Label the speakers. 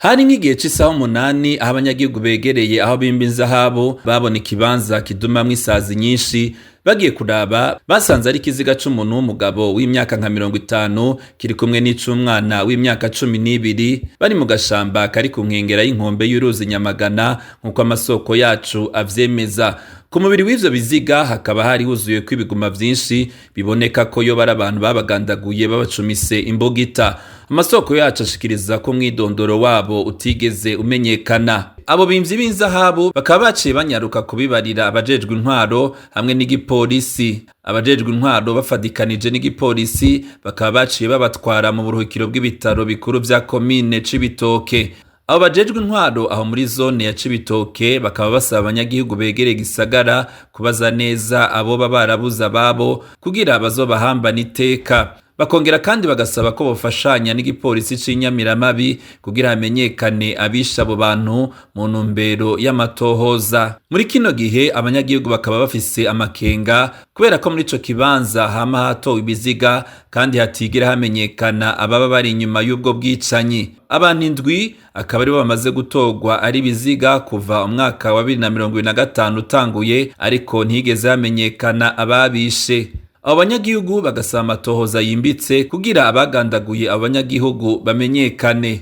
Speaker 1: Hari nk'igihe c'isaha 8 aho abanyagihugu begereye aho bimba inzahabu babona ikibanza kidumamwo isazi nyinshi, bagiye kuraba basanze ari ikiziga c'umuntu w'umugabo w'imyaka nka 50 kiri kumwe n'icumwana w'imyaka 12 bari mu gashamba kari ku nkengera y'inkombe y'uruzi Nyamagana nkuko amasoko yacu avyemeza. Ku mubiri w'ivyo biziga hakaba hari huzuyeko ibiguma vyinshi biboneka ko yo bari abantu babagandaguye babacumise imbugita. Amasoko yacu ashikiriza ko mwidondoro wabo utigeze umenyekana. Abo bimvyi b'inzahabu bakaba baciye banyaruka kubibarira abajejwe intwaro hamwe n'igipolisi. Abajejwe intwaro bafadikanije n'igipolisi bakaba baciye babatwara mu buruhukiro bw'ibitaro bikuru vya komine Cibitoke. Abo bajejwe intwaro aho muri zone ya Cibitoke bakaba basaba abanyagihugu begereye gisagara kubaza neza abo barabuza babo kugira bazobahambana iteka. Bakongera kandi bagasaba ko bofashanya n'igipolisi c'Inyamiramabi kugira hamenyekane abisha abo bantu mu ntumbero y'amatohoza. Muri kino gihe abanyagihugu bakaba bafise amakenga kubera ko muri ico kibanza hama hatowe ibiziga kandi hatigera hamenyekana ababa bari inyuma y'ubwo bwicanyi. Abantu 7 akaba aribo bamaze gutogwa ari biziga kuva umwaka wa 2025 utanguye, ariko ntigeze hamenyekana ababishe. Abo banyagihugu bagasaba amatohoza yimbitse kugira abagandaguye abo banyagihugu bamenyekane.